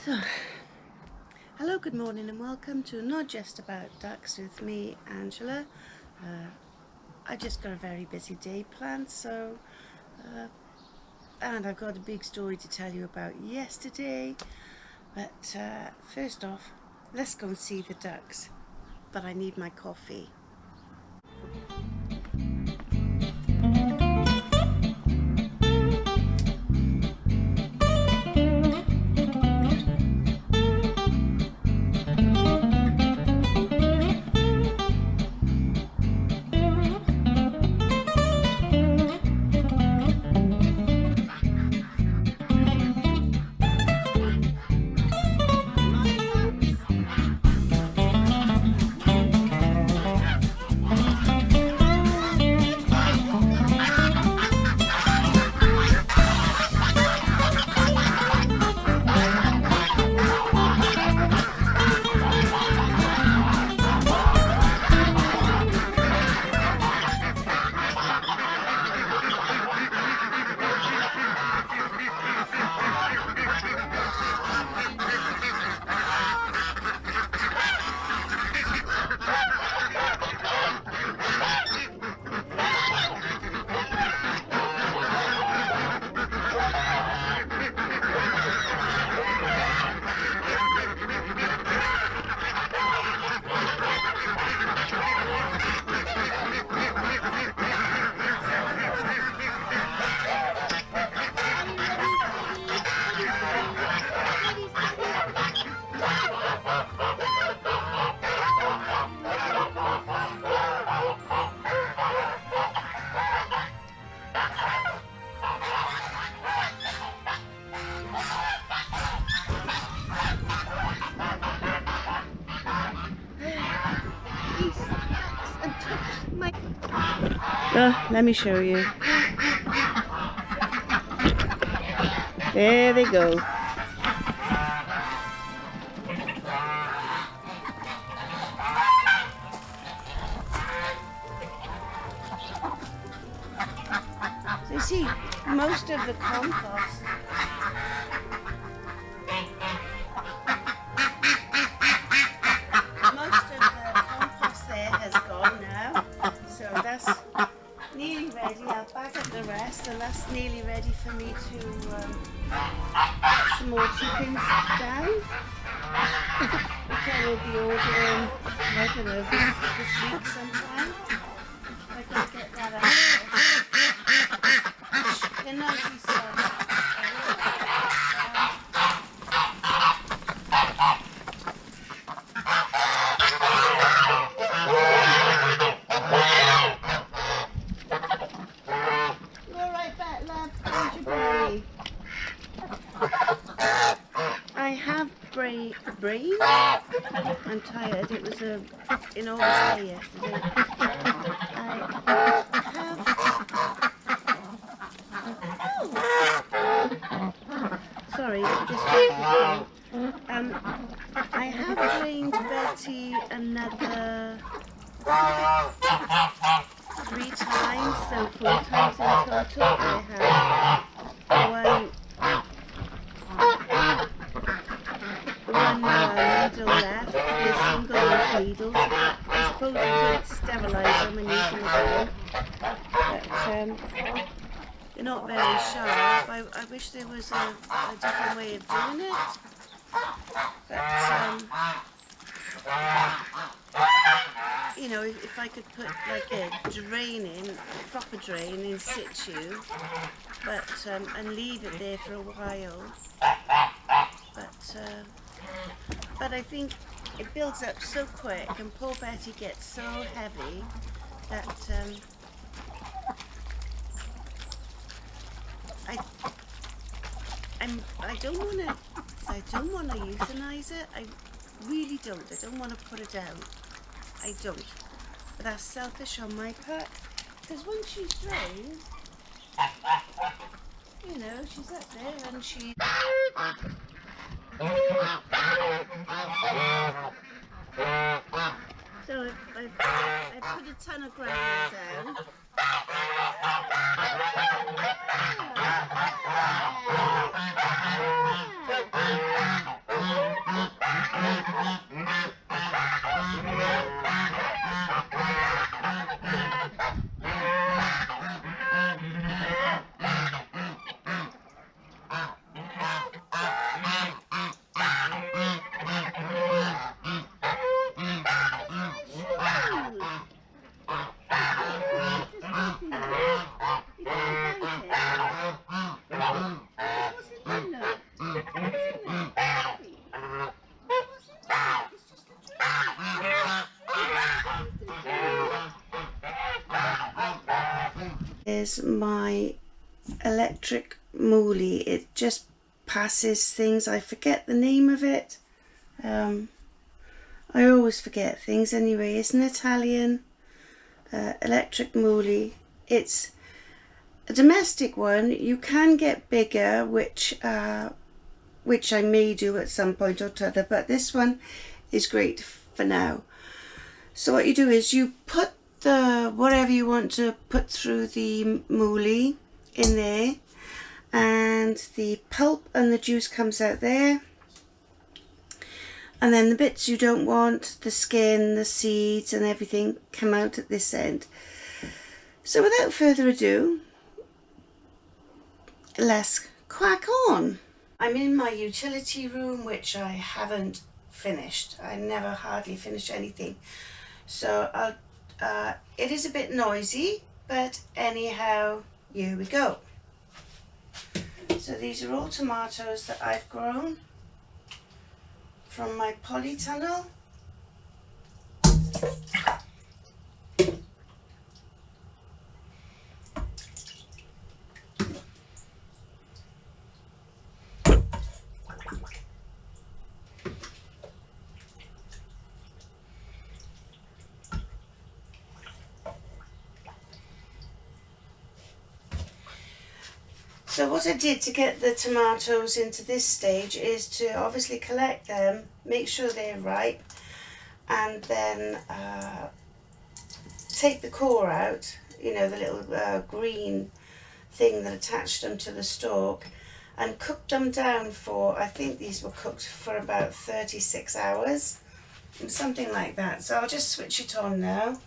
So, hello, good morning and welcome to Not Just About Ducks with me, Angela. I just got a very busy day planned, and I've got a big story to tell you about yesterday. But first off, let's go and see the ducks. But I need my coffee. Let me show you. There they go. So you see, most of the compost there has gone now. So that's nearly ready. I'll bag up the rest, and that's nearly ready for me to get some more chickens down. Okay, we'll be ordering, I don't know, this week sometime. I gotta get that out. They're nicely soft. I have brain. I'm tired. It was an enormous day yesterday. Sorry, just I have trained Betty another 3 times, so 4 times in total. I have one needle left with single-use needles. I suppose you could sterilise them and use them again, but they're not very sharp. I wish there was a different way of doing it, but you know, if I could put like a proper drain in situ, but and leave it there for a while, but I think it builds up so quick, and poor Betty gets so heavy that I don't want to euthanize it. I really don't. I don't want to put it out. I don't. But that's selfish on my part, because when she's drained, you know, she's up there and she. So I put a ton of gravel down. is my electric moolie. It just passes things. I forget the name of it. I always forget things anyway. It's an Italian electric moolie. It's a domestic one. You can get bigger, which I may do at some point or t'other, but this one is great for now. So what you do is you put the whatever you want to put through the moolie in there, and the pulp and the juice comes out there, and then the bits you don't want, the skin, the seeds and everything, come out at this end. So without further ado, let's crack on. I'm in my utility room, which I haven't finished. I never hardly finish anything, so it is a bit noisy, but anyhow, here we go. So these are all tomatoes that I've grown from my polytunnel. So what I did to get the tomatoes into this stage is to obviously collect them, make sure they're ripe, and then take the core out, you know, the little green thing that attached them to the stalk, and cook them down for, I think these were cooked for about 36 hours, something like that. So I'll just switch it on now.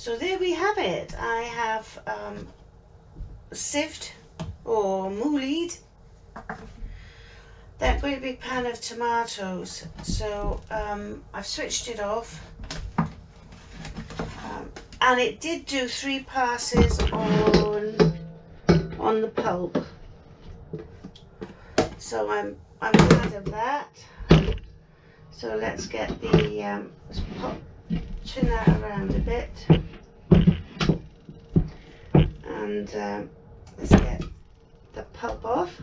So there we have it. I have sieved or moolied that great big pan of tomatoes. So I've switched it off, and it did do 3 passes on the pulp. So I'm glad of that. So let's get the let's turn that around a bit, and let's get the pulp off.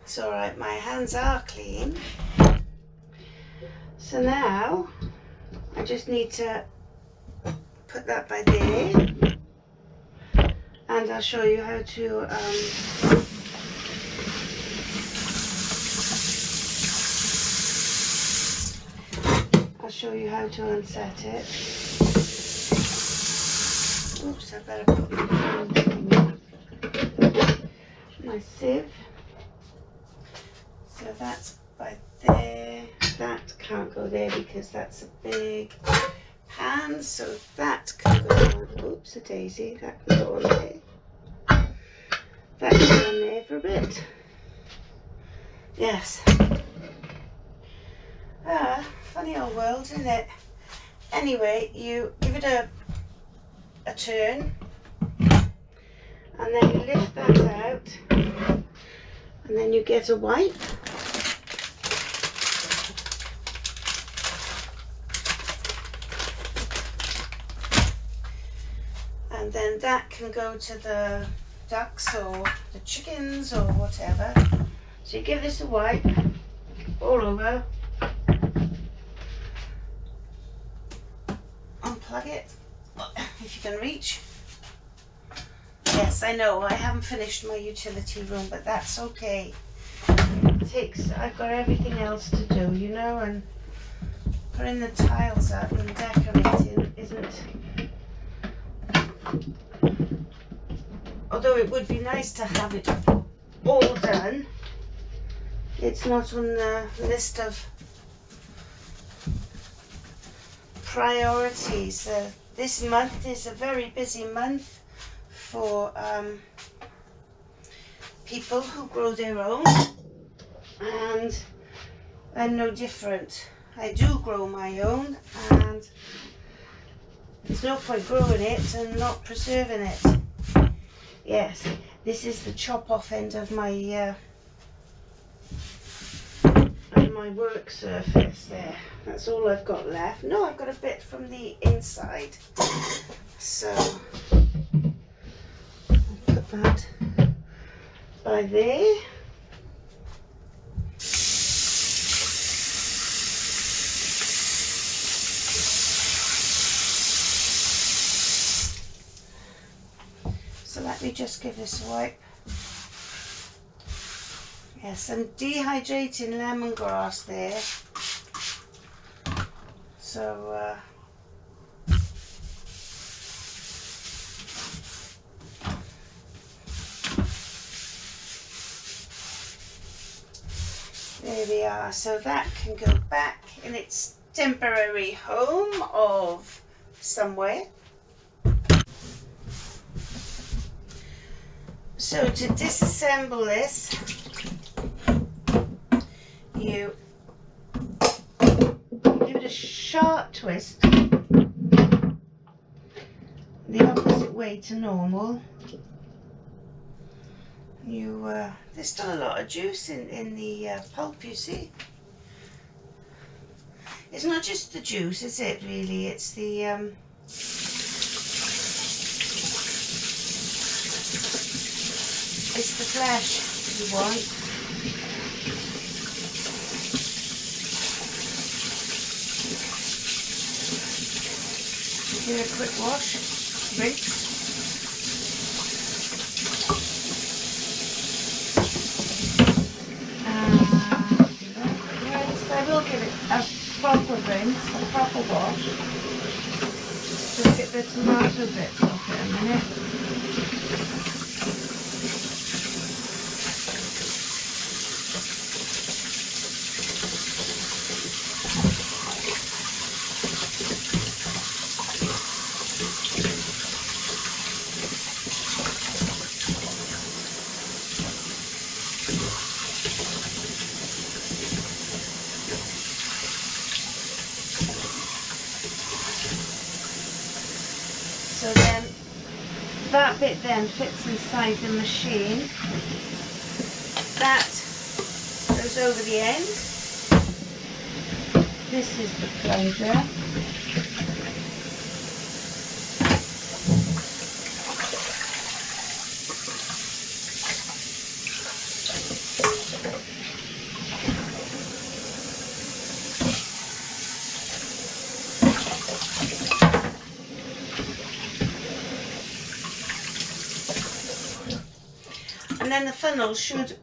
It's alright, my hands are clean. So now I just need to put that by there, and I'll show you how to unset it. Oops, I better put my sieve. So that's by there. That can't go there because that's a big pan, so that can go on. Oops, a daisy. That can go on there. That can go on there for a bit. Yes. Funny old world, isn't it? Anyway, you give it a turn, and then you lift that out, and then you get a wipe. And then that can go to the ducks or the chickens or whatever. So you give this a wipe all over. Unplug it if you can reach. Yes, I know I haven't finished my utility room, but that's okay. I've got everything else to do, you know, and putting the tiles up and decorating isn't. Although it would be nice to have it all done, it's not on the list of priorities. This month is a very busy month for people who grow their own, and I'm no different. I do grow my own, and there's no point growing it and not preserving it. Yes, this is the chop off end of my work surface there. That's all I've got left. No, I've got a bit from the inside. So I'll put that by there. So let me just give this a wipe. Yes, I'm dehydrating lemongrass there. So there we are. So that can go back in its temporary home of somewhere. So to disassemble this, you give it a sharp twist the opposite way to normal. There's still a lot of juice in the pulp, you see. It's not just the juice, is it, really? It's the it's the flesh you want. Give it a quick wash, rinse. I will give it a proper rinse, a proper wash. Just get the tomato bits off it a minute. that bit then fits inside the machine. That goes over the end. This is the plunger. And then the funnel should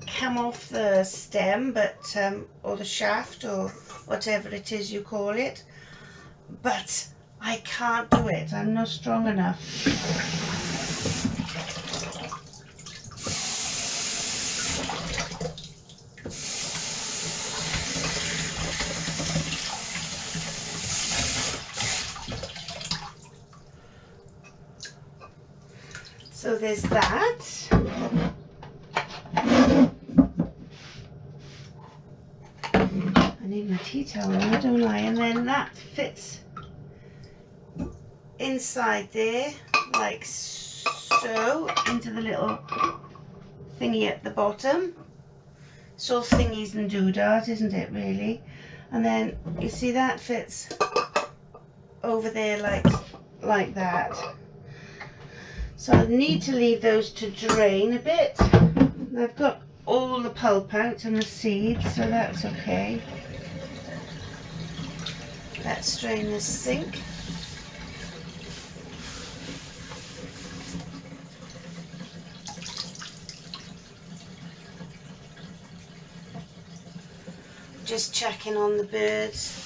come off the stem, but or the shaft, or whatever it is you call it. But I can't do it. I'm not strong enough. So there's that. I need my tea towel now, don't I? And then that fits inside there, like so, into the little thingy at the bottom. It's all thingies and doodads, isn't it, really? And then you see that fits over there like that. So I need to leave those to drain a bit. I've got all the pulp out and the seeds, so that's okay. Let's drain this sink. Just checking on the birds.